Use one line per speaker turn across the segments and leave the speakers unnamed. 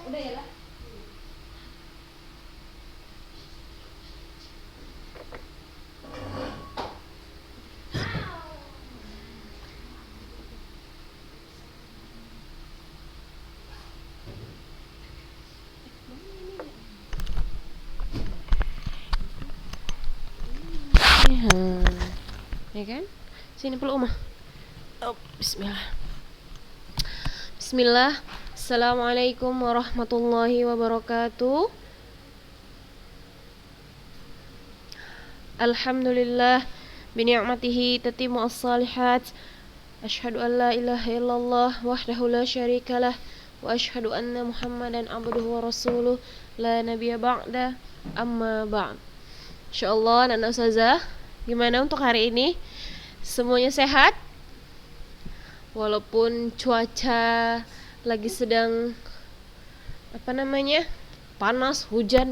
Udah ya lah. Ya kan? Sini peluk Uma. Oh, bismillah. Bismillah. Assalamualaikum warahmatullahi wabarakatuh. Alhamdulillah bini'matihi tatimu as-salihat. Asyhadu an la ilaha illallah wahdahu la syarikalah wa asyhadu anna Muhammadan abduhu wa rasuluh la nabiyya ba'da amma ba'd. Insyaallah anak ustazah, gimana untuk hari ini? Semuanya sehat? Walaupun cuaca lagi sedang panas hujan,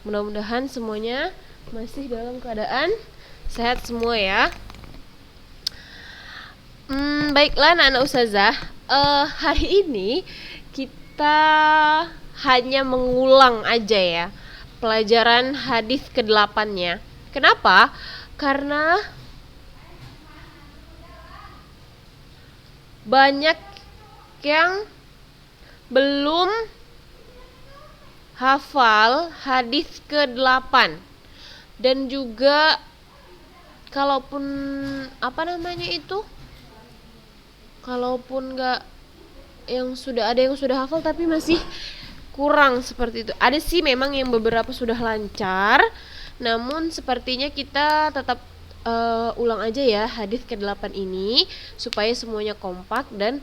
mudah-mudahan semuanya masih dalam keadaan sehat semua ya. Baiklah anak ustazah, hari ini kita hanya mengulang aja ya pelajaran hadis ke-8-nya. Kenapa? Karena banyak yang belum hafal hadis ke-8 dan juga kalaupun kalaupun nggak yang sudah hafal tapi masih kurang seperti itu. Ada sih memang yang beberapa sudah lancar, namun sepertinya kita tetap ulang aja ya hadis ke-8 ini supaya semuanya kompak dan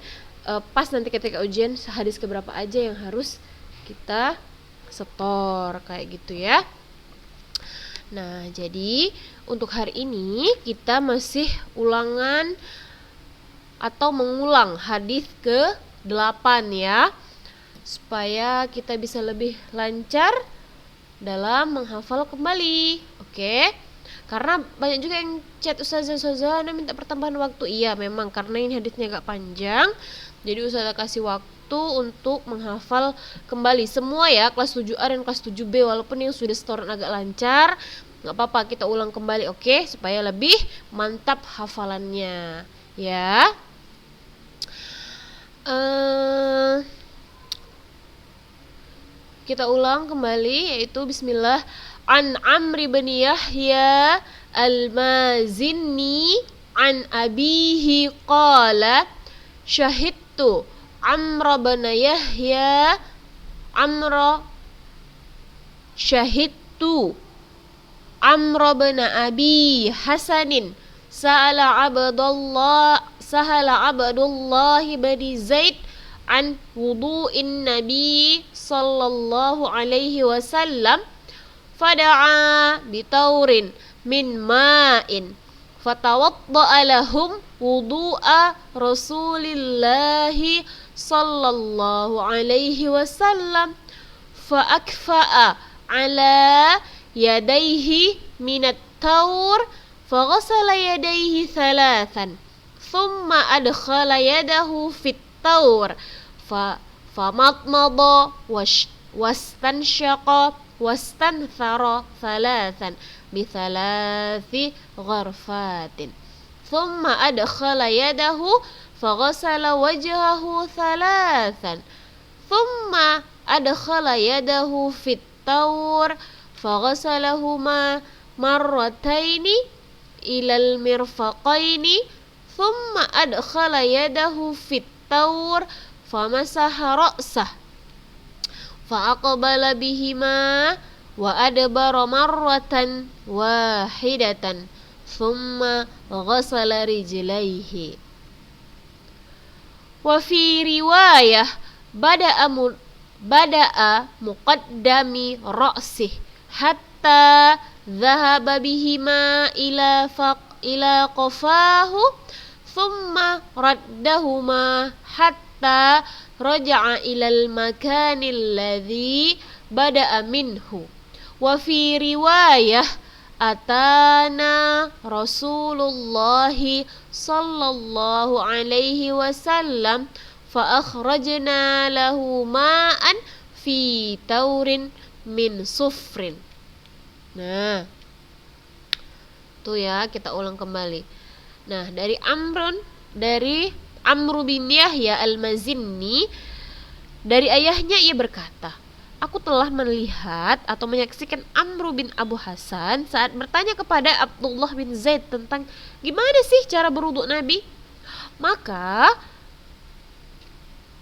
pas nanti ketika ujian hadis keberapa aja yang harus kita setor kayak gitu ya. Nah, jadi untuk hari ini kita masih ulangan atau mengulang hadis ke-8 ya, supaya kita bisa lebih lancar dalam menghafal kembali. Oke? Karena banyak juga yang chat ustazah minta pertambahan waktu. Iya, memang karena ini hadisnya agak panjang, jadi ustazah kasih waktu untuk menghafal kembali semua ya, kelas 7A dan kelas 7B. Walaupun yang sudah setoran agak lancar, gak apa-apa, kita ulang kembali, oke? Supaya lebih mantap hafalannya ya. Kita ulang kembali, yaitu bismillah. An Amr bin Yahya al-Mazini an abihi qala syahidtu Amr bin Yahya syahidtu Amr bin Abi Hasanin Sahala Abdullah bin Zaid an wudu'in Nabi sallallahu alaihi wasallam fada'a bitaurin min ma'in fatawadda'a lahum wudu'a Rasulillahi sallallahu alaihi wasallam fa'akfa'a ala yadayhi minat taur faghasala yadayhi thalathan thumma adkhala yadahu fit taur famadmada wastanshaqa wastanthara thalathan bithalathi gharfatin thumma adkhala yadahu faghasala wajhahu thalathan thumma adkhala yadahu fit taur faghasalahuma marrataini ilal mirfaqaini thumma adkhala yadahu fit taur famasaha ra'sah fa'aqbala bihima wa adbara marratan wahidatan thumma ghasala rijlaihi. Wa fi riwayah bada'a muqaddami ra'sih hatta dhahaba bihima ila qafahu thumma raddahuma hatta raja'a ilal makanil ladzi bada'a minhu. Wa fi riwayah atana Rasulullah sallallahu alaihi wasallam fa akhrajna lahu ma'an fi taurin min sufrin. Nah, tuh ya, kita ulang kembali. Nah, dari Amru bin Yahya al-Mazinni, dari ayahnya ia berkata, aku telah melihat atau menyaksikan Amru bin Abu Hasan saat bertanya kepada Abdullah bin Zaid tentang gimana sih cara berwudu Nabi. Maka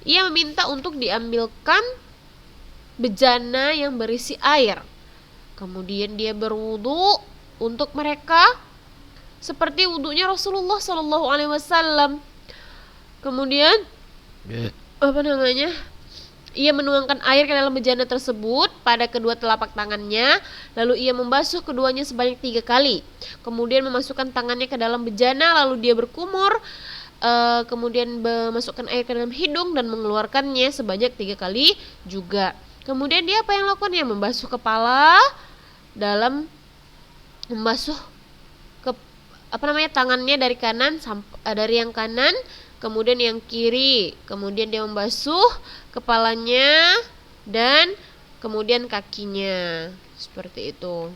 ia meminta untuk diambilkan bejana yang berisi air. Kemudian dia berwudu untuk mereka seperti wudunya Rasulullah Shallallahu Alaihi Wasallam. Kemudian ia menuangkan air ke dalam bejana tersebut pada kedua telapak tangannya, lalu ia membasuh keduanya sebanyak 3 kali. Kemudian memasukkan tangannya ke dalam bejana, lalu dia berkumur, kemudian memasukkan air ke dalam hidung dan mengeluarkannya sebanyak 3 kali juga. Kemudian dia apa yang lakukannya? Membasuh kepala dalam membasuh tangannya dari kanan dari yang kanan, kemudian yang kiri, kemudian dia membasuh kepalanya dan kemudian kakinya, seperti itu.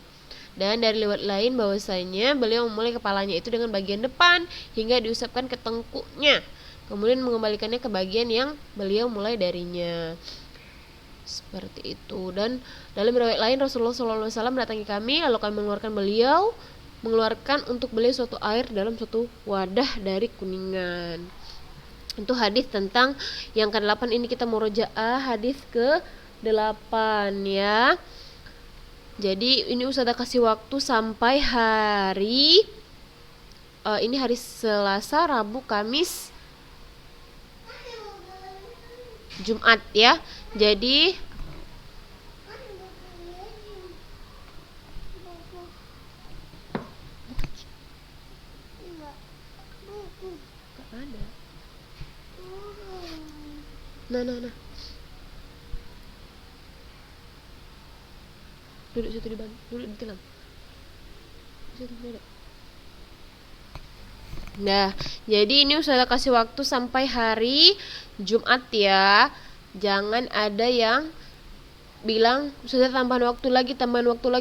Dan dari riwayat lain bahwasanya beliau memulai kepalanya itu dengan bagian depan hingga diusapkan ke tengkuknya, kemudian mengembalikannya ke bagian yang beliau mulai darinya, seperti itu. Dan dalam riwayat lain Rasulullah SAW mendatangi kami, lalu kami mengeluarkan untuk beliau suatu air dalam suatu wadah dari kuningan. Itu hadis tentang yang ke-8 ini, kita murojaah hadis ke-8 ya. Jadi ini Ustazah kasih waktu sampai hari ini hari Selasa, Rabu, Kamis, Jumat ya. Jadi Nah. Duduk situ duduk di tilam. Situ duduk. Nah, jadi ini Ustazah kasih waktu sampai hari Jumat ya. Jangan ada yang bilang Ustazah tambahan waktu lagi.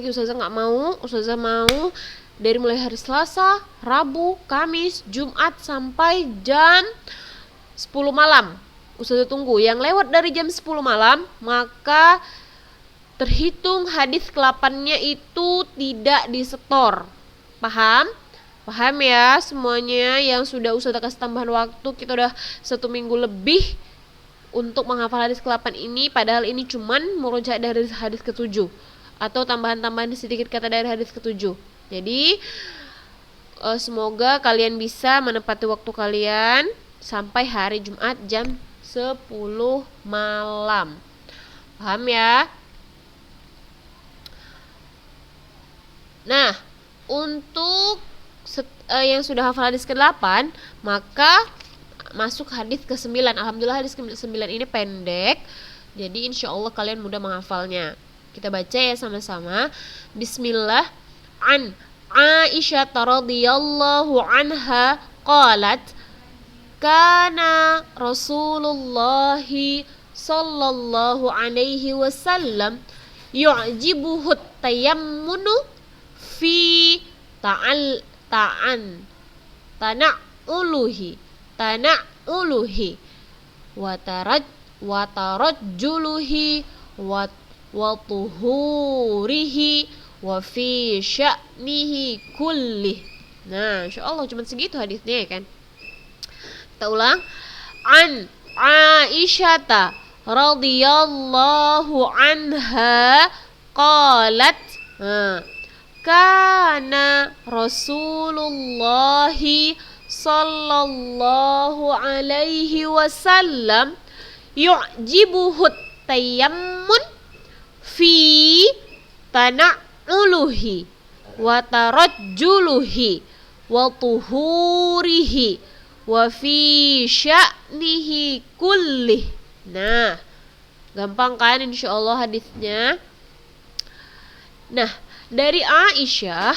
Ustazah nggak mau. Ustazah mau dari mulai hari Selasa, Rabu, Kamis, Jumat sampai jam 10 malam. Ustazah tunggu. Yang lewat dari jam 10 malam, maka terhitung hadis ke-8-nya itu tidak disetor. Paham? Paham ya semuanya yang sudah Ustazah kasih tambahan waktu. Kita udah 1 minggu lebih untuk menghafal hadis ke-8 ini, padahal ini cuman murojaah dari hadis ke-7 atau tambahan-tambahan sedikit kata dari hadis ke-7. Jadi semoga kalian bisa menepati waktu kalian sampai hari Jumat jam 10 malam. Paham ya? Nah, untuk yang sudah hafal hadis ke-8, maka masuk hadis ke-9. Alhamdulillah hadis ke-9 ini pendek, jadi insya Allah kalian mudah menghafalnya. Kita baca ya sama-sama. Bismillah. An Aisyah radhiyallahu anha qalat, kana Rasulullah sallallahu alaihi wasallam yu'jibuhu tayammunu fi tana'uluhi wa tarajjuluhi wa tuhurihi wa fi sya'nihi kullih. Nah, insyaallah cuma segitu hadisnya ya kan. Kita ulang. An Aisyah radhiyallahu anha qalat, kana Rasulullah sallallahu alaihi wasallam yu'jibuhu tayammun fi tana'uluhi wa tarajjuluhi wa tuhurihi wa fi sya'nihi kullih. Nah, gampang kan insyaallah hadisnya. Nah, dari Aisyah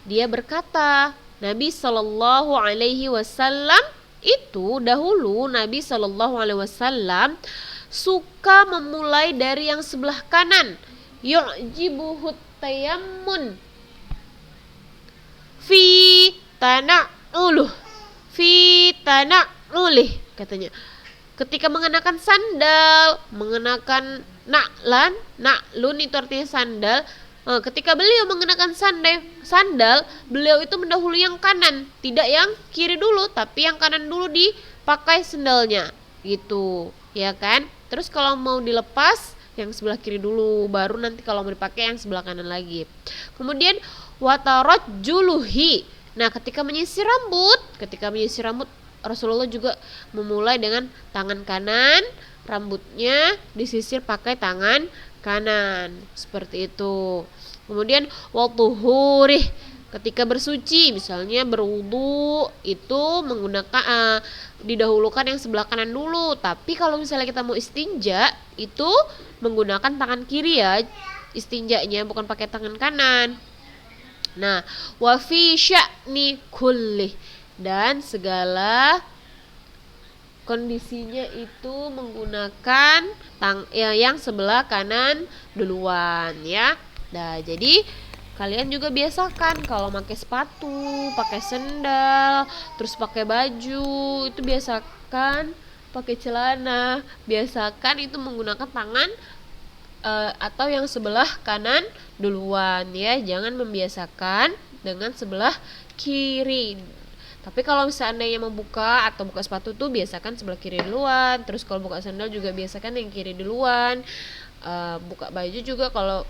dia berkata, Nabi sallallahu alaihi wasallam itu dahulu Nabi Shallallahu Alaihi Wasallam suka memulai dari yang sebelah kanan. Yu'jibuhut tayammun fi tana'uluh fi tana'ulih katanya. Ketika mengenakan sandal, mengenakan na'lun itu artinya sandal. Ketika beliau mengenakan sandal, beliau itu mendahului yang kanan, tidak yang kiri dulu, tapi yang kanan dulu dipakai sandalnya, gitu, ya kan? Terus kalau mau dilepas, yang sebelah kiri dulu, baru nanti kalau mau dipakai yang sebelah kanan lagi. Kemudian watarajjuluhi. Nah, ketika menyisir rambut Rasulullah juga memulai dengan tangan kanan, rambutnya disisir pakai tangan kanan, seperti itu. Kemudian watuhurih, ketika bersuci, misalnya berwudu, itu menggunakan didahulukan yang sebelah kanan dulu. Tapi kalau misalnya kita mau istinja, itu menggunakan tangan kiri ya, istinjanya bukan pakai tangan kanan. Nah, wa fi sya'ni kullih, dan segala kondisinya itu menggunakan yang sebelah kanan duluan ya. Nah, jadi kalian juga biasakan kalau pakai sepatu, pakai sendal, terus pakai baju, itu biasakan pakai celana, biasakan itu menggunakan tangan atau yang sebelah kanan duluan ya. Jangan membiasakan dengan sebelah kiri. Tapi kalau seandainya membuka atau buka sepatu tuh biasakan sebelah kiri duluan. Terus kalau buka sandal juga biasakan yang kiri duluan. Buka baju juga kalau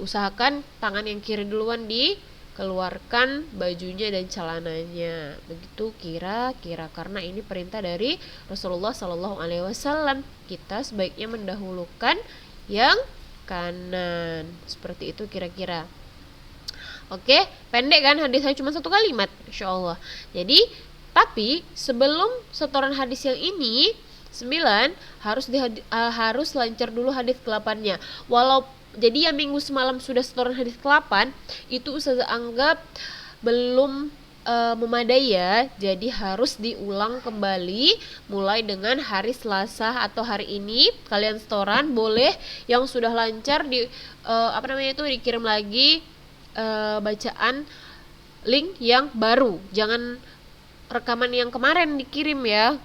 usahakan tangan yang kiri duluan dikeluarkan bajunya dan celananya. Begitu kira-kira, karena ini perintah dari Rasulullah Sallallahu Alaihi Wasallam. Kita sebaiknya mendahulukan yang kanan. Seperti itu kira-kira. Oke, pendek kan hadisnya, cuma 1 kalimat, insyaallah. Jadi, tapi sebelum setoran hadis yang ini 9 harus lancar dulu hadis ke-8-nya. Jadi yang minggu semalam sudah setoran hadis ke-8 itu Ustazah anggap belum memadai ya. Jadi harus diulang kembali mulai dengan hari Selasa atau hari ini kalian setoran. Boleh yang sudah lancar dikirim lagi bacaan link yang baru, jangan rekaman yang kemarin dikirim ya.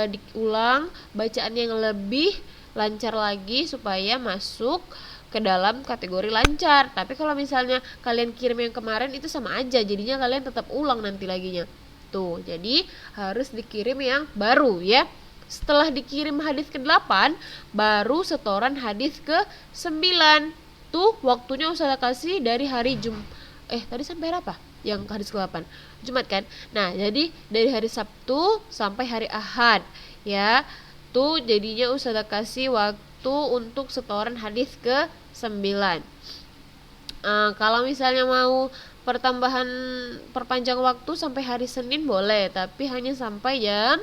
Diulang bacaan yang lebih lancar lagi supaya masuk ke dalam kategori lancar. Tapi kalau misalnya kalian kirim yang kemarin itu sama aja, jadinya kalian tetap ulang nanti laginya tuh. Jadi harus dikirim yang baru ya. Setelah dikirim hadis ke-8 baru setoran hadis ke-9. Tuh waktunya Ustazah kasih dari hari tadi sampai apa? Yang hadis ke-8 Jumat kan? Nah, jadi dari hari Sabtu sampai hari Ahad ya. Tuh jadinya Ustazah kasih waktu untuk setoran hadis ke-9. Kalau misalnya mau perpanjang waktu sampai hari Senin boleh, tapi hanya sampai jam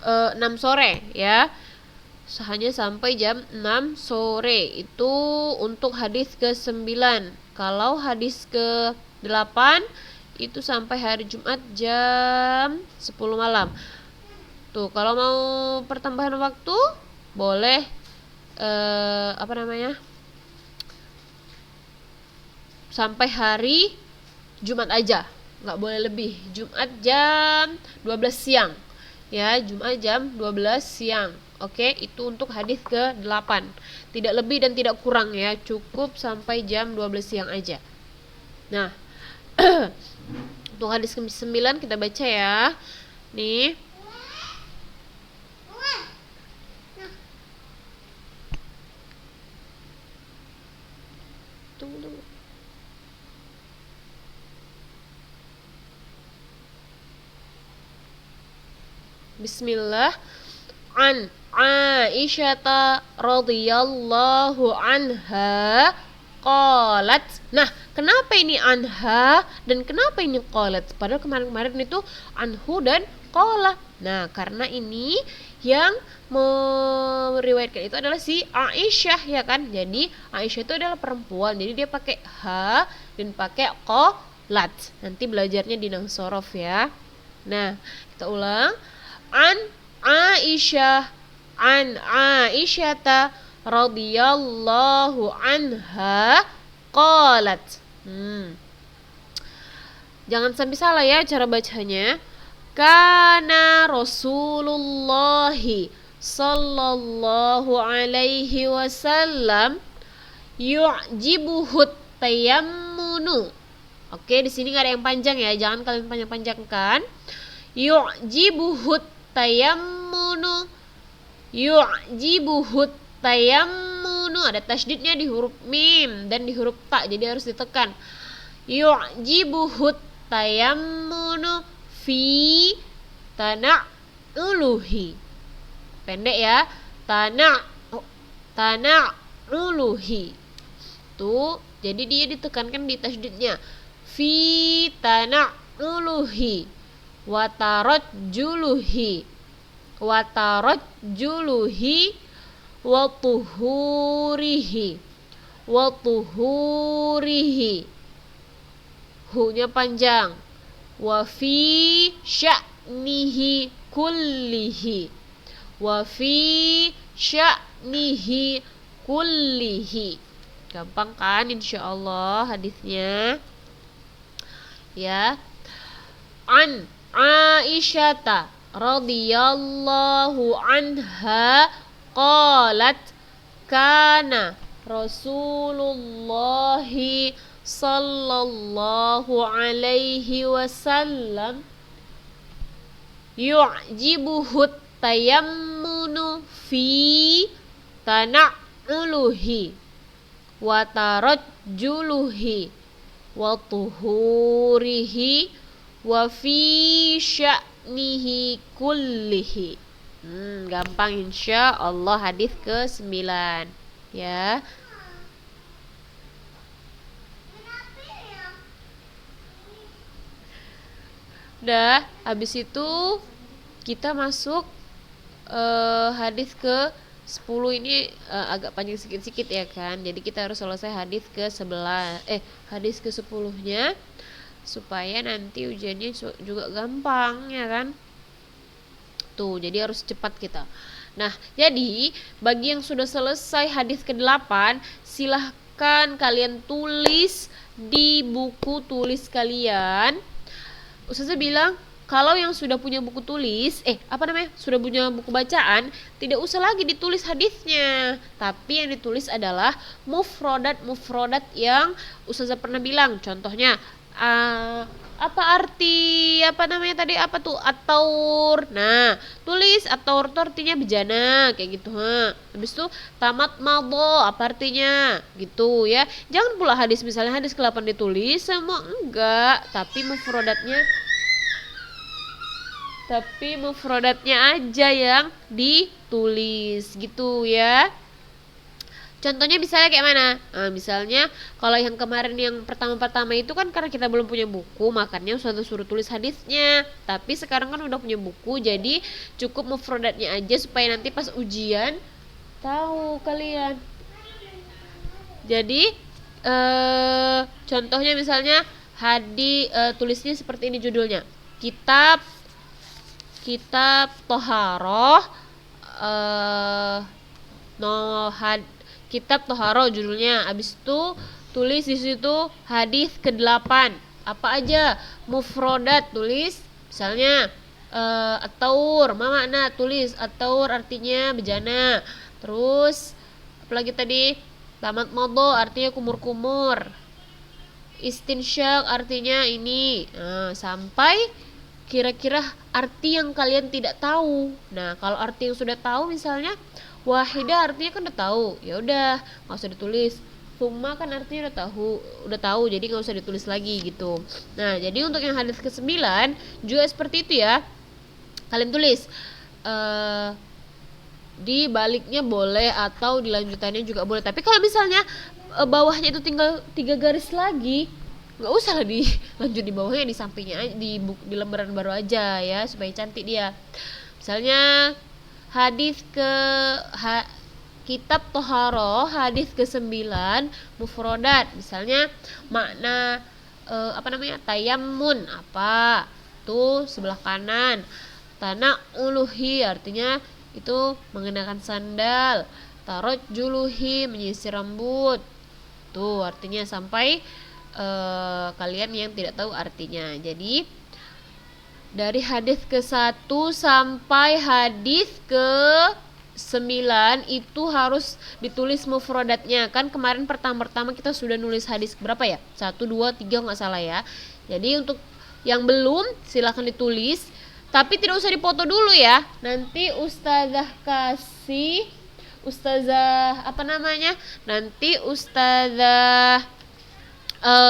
6 sore ya. Hanya sampai jam 6 sore itu untuk hadis ke-9. Kalau hadis ke-8 itu sampai hari Jumat jam 10 malam. Tuh, kalau mau pertambahan waktu boleh sampai hari Jumat aja, nggak boleh lebih. Jumat jam 12 siang ya, Jumat jam 12 siang. Oke, itu untuk hadis ke-8. Tidak lebih dan tidak kurang ya, cukup sampai jam 12 siang aja. Nah, untuk hadis ke-9 kita baca ya. Nih. Tunggu. Bismillah. An Aisyah radhiyallahu anha qalat. Nah, kenapa ini anha dan kenapa ini qalat? Padahal kemarin-kemarin itu anhu dan qala. Nah, karena ini yang meriwayatkan itu adalah si Aisyah ya kan. Jadi Aisyah itu adalah perempuan. Jadi dia pakai ha dan pakai qalat. Nanti belajarnya di nang sorof ya. Nah, kita Kita ulang. An Aisyata radhiyallahu anha qalat. Jangan sampai salah ya cara bacanya. Kana Rasulullah sallallahu alaihi wasallam yu'jibuhut tayammunu. Oke, di sini nggak ada yang panjang ya, jangan kalian panjang-panjangkan. Yu'jibuhut tayammunu. Yu'jibuhut tayammunu. Ada tasydidnya di huruf mim dan di huruf ta, jadi harus ditekan. Yu'jibuhut tayammunu fi tana'uluhi. Pendek ya. Tana'uluhi. Tuh, jadi dia ditekankan di tasydidnya. Fi tana'uluhi wa tarajjuluhi wa tuhurihi. Hu-nya panjang. Wa fi sya'nihi kullihi. Gampang kan insyaallah hadisnya. Ya. An Aisyata radhiyallahu anha qalat kana Rasulullah sallallahu alaihi wasallam yu'jibuhut tayammunu fi tana'uluhi wa tarajjuluhi wa tuhurihi wa fi sya'nihi kullihi. Gampang insyaallah hadis ke-9 ya. Udah, habis itu kita masuk hadis ke-10 ini agak panjang sedikit ya kan. Jadi kita harus selesai hadis hadis ke-10-nya supaya nanti ujiannya juga gampang ya kan. Tuh, jadi harus cepat kita. Nah, jadi bagi yang sudah selesai hadis ke-8, silahkan kalian tulis di buku tulis kalian. Ustazah bilang kalau yang sudah punya buku tulis, sudah punya buku bacaan, tidak usah lagi ditulis hadisnya, tapi yang ditulis adalah mufrodat yang Ustazah pernah bilang. Contohnya, apa arti at-taur. Nah, tulis at-taur itu artinya bejana kayak gitu. Habis itu tamat madho apa artinya gitu ya. Jangan pula hadis misalnya hadis ke-8 ditulis semua, enggak, tapi mufrodatnya aja yang ditulis gitu ya. Contohnya misalnya kayak mana? Misalnya kalau yang kemarin yang pertama itu kan karena kita belum punya buku, makanya suruh tulis hadisnya. Tapi sekarang kan udah punya buku, jadi cukup mufrodatnya aja supaya nanti pas ujian tahu kalian. Jadi contohnya misalnya tulisnya seperti ini judulnya. Kitab Toharoh Kitab Toharoh judulnya. Abis itu tulis di situ hadis ke-8. Apa aja? Mufrodat tulis misalnya at-taur, makna tulis at-taur artinya bejana. Terus apalagi tadi? Tamat madho artinya kumur-kumur. Istinsyak artinya ini. Sampai kira-kira arti yang kalian tidak tahu. Nah, kalau arti yang sudah tahu misalnya wahidah artinya kan udah tahu, ya udah nggak usah ditulis. Summa kan artinya udah tahu, jadi nggak usah ditulis lagi gitu. Nah, jadi untuk yang hadis ke-9 juga seperti itu ya. Kalian tulis di baliknya boleh atau di lanjutannya juga boleh. Tapi kalau misalnya bawahnya itu tinggal 3 garis lagi, nggak usah lah dilanjut di bawahnya, di sampingnya di lembaran baru aja ya supaya cantik dia. Misalnya Kitab Toharoh hadis ke-9 mufrodat, misalnya makna tayammun apa tuh sebelah kanan. Tana'uluhi artinya itu mengenakan sandal. Tarajjuluhi menyisir rambut. Tuh artinya sampai kalian yang tidak tahu artinya. Jadi dari hadis ke-1 sampai hadis ke-9 itu harus ditulis mufradatnya. Kan kemarin pertama kita sudah nulis hadis berapa ya? 1, 2, 3 nggak salah ya. Jadi untuk yang belum silahkan ditulis, tapi tidak usah dipoto dulu ya. Nanti Nanti ustazah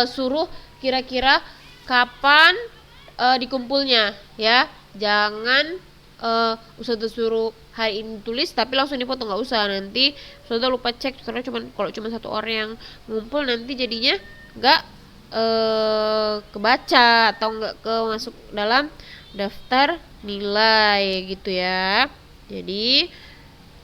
suruh kira-kira kapan dikumpulnya ya. Jangan ustazah suruh hari ini tulis tapi langsung dipoto, nggak usah. Nanti ustazah lupa cek karena kalau cuma satu orang yang ngumpul nanti jadinya nggak kebaca atau nggak masuk dalam daftar nilai gitu ya. Jadi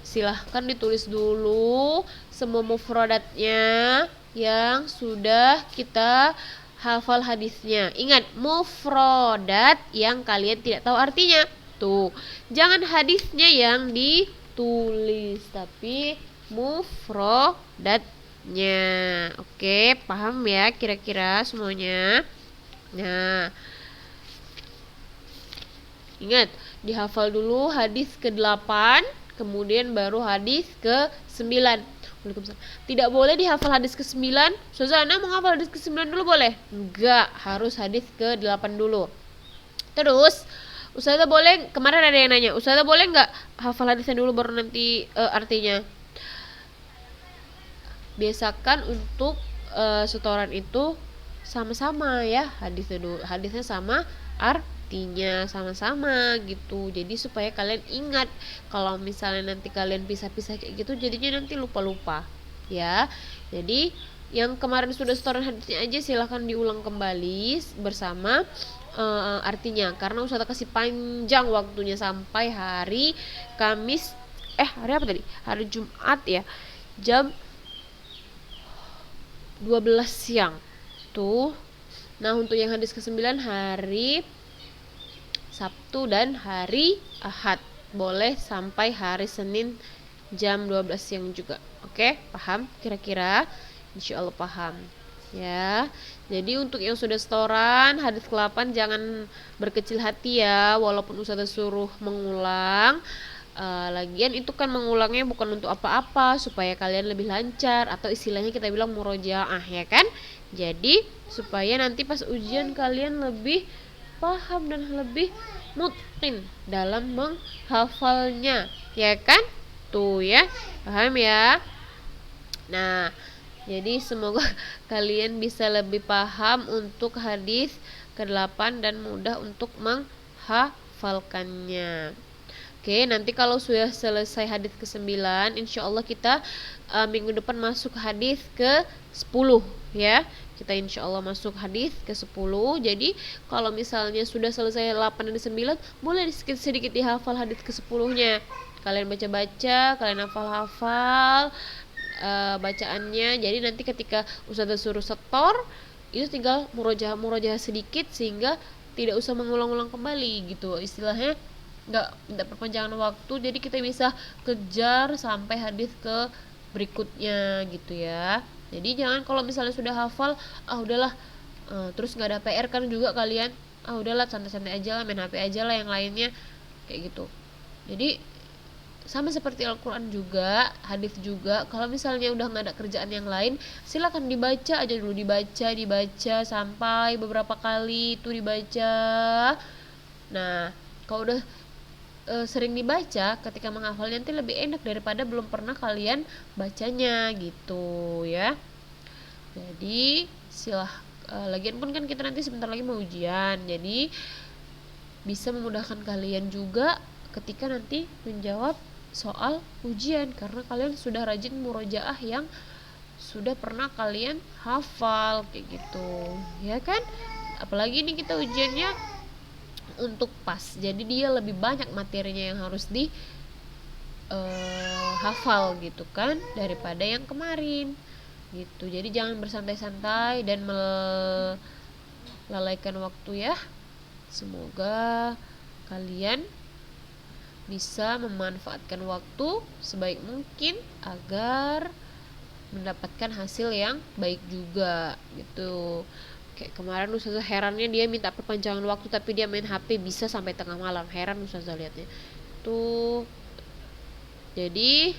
silahkan ditulis dulu semua mufradatnya yang sudah kita hafal hadisnya. Ingat, mufradat yang kalian tidak tahu artinya. Tuh, jangan hadisnya yang ditulis tapi mufradatnya. Oke, paham ya kira-kira semuanya? Nah, ingat, dihafal dulu hadis ke-8, kemudian baru hadis ke-9. Tidak boleh dihafal hadis ke-9. Suzana mau hafal hadis ke-9 dulu boleh? Enggak, harus hadis ke-8 dulu. Terus Ustazah boleh, kemarin ada yang nanya, Ustazah boleh nggak hafal hadisnya dulu baru nanti artinya? Biasakan untuk setoran itu sama-sama ya, hadisnya sama, artinya sama-sama gitu. Jadi supaya kalian ingat. Kalau misalnya nanti kalian pisah-pisah kayak gitu jadinya nanti lupa-lupa ya. Jadi yang kemarin sudah setoran hadisnya aja silahkan diulang kembali bersama artinya, karena Ustazah kasih panjang waktunya sampai hari Kamis hari apa tadi? Hari Jumat ya, jam 12 siang tuh. Nah, untuk yang hadis ke-9 hari Sabtu dan hari Ahad. Boleh sampai hari Senin jam 12 siang juga. Oke, paham kira-kira? Insyaallah paham. Ya. Jadi untuk yang sudah setoran hadis ke-8 jangan berkecil hati ya, walaupun Ustazah suruh mengulang. Lagian itu kan mengulangnya bukan untuk apa-apa, supaya kalian lebih lancar atau istilahnya kita bilang murojaah ya kan. Jadi supaya nanti pas ujian kalian lebih paham dan lebih mutqin dalam menghafalnya ya kan. Tuh ya, paham ya. Nah, jadi semoga kalian bisa lebih paham untuk hadis ke-8 dan mudah untuk menghafalkannya. Oke, nanti kalau sudah selesai hadis ke-9, insya Allah kita minggu depan masuk hadis ke-10 ya. Kita insya Allah masuk hadis ke-10. Jadi kalau misalnya sudah selesai 8 dan 9, boleh sedikit dihafal hadis ke-10-nya. Kalian baca-baca, kalian hafal-hafal bacaannya. Jadi nanti ketika Ustazah suruh setor, itu tinggal murojaah sedikit sehingga tidak usah mengulang-ulang kembali gitu. Istilahnya nggak perpanjangan waktu, jadi kita bisa kejar sampai hadis ke berikutnya gitu ya. Jadi jangan kalau misalnya sudah hafal udahlah terus nggak ada PR kan juga kalian, udahlah santai-santai aja lah, main HP aja lah yang lainnya kayak gitu. Jadi sama seperti Al-Quran juga, hadis juga, kalau misalnya udah nggak ada kerjaan yang lain, silakan dibaca aja dulu, dibaca sampai beberapa kali itu dibaca. Nah, kalau udah sering dibaca, ketika menghafal nanti lebih enak daripada belum pernah kalian bacanya gitu ya. Jadi lagian pun kan kita nanti sebentar lagi mau ujian, jadi bisa memudahkan kalian juga ketika nanti menjawab soal ujian, karena kalian sudah rajin murojaah yang sudah pernah kalian hafal kayak gitu ya kan. Apalagi ini kita ujiannya untuk pas, jadi dia lebih banyak materinya yang harus di hafal gitu kan daripada yang kemarin gitu. Jadi jangan bersantai-santai dan melalaikan waktu ya. Semoga kalian bisa memanfaatkan waktu sebaik mungkin agar mendapatkan hasil yang baik juga gitu. Kayak kemarin Ustazah herannya dia minta perpanjangan waktu tapi dia main HP bisa sampai tengah malam. Heran Ustazah lihatnya. Tuh. Jadi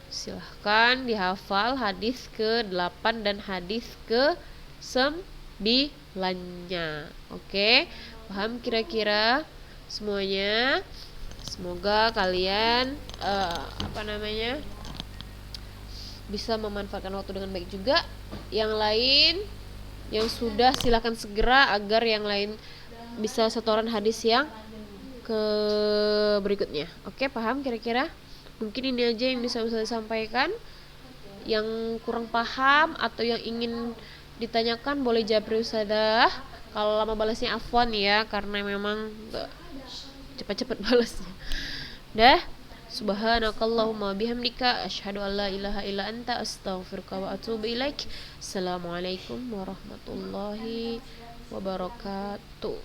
silahkan dihafal hadis ke-8 dan hadis ke-9-nya. Oke, paham kira-kira semuanya? Semoga kalian bisa memanfaatkan waktu dengan baik juga. Yang lain yang sudah silahkan segera agar yang lain bisa setoran hadis yang ke berikutnya. Oke, paham kira-kira? Mungkin ini aja yang bisa saya sampaikan. Yang kurang paham atau yang ingin ditanyakan boleh japri Ustazah. Kalau lama balasnya afwan ya, karena memang gak cepat-cepat balasnya. Dah, subhanakallahumma bihamdika asyhadu an la ilaha illa anta astaghfiruka wa atubu ilaik. Assalamualaikum warahmatullahi wabarakatuh.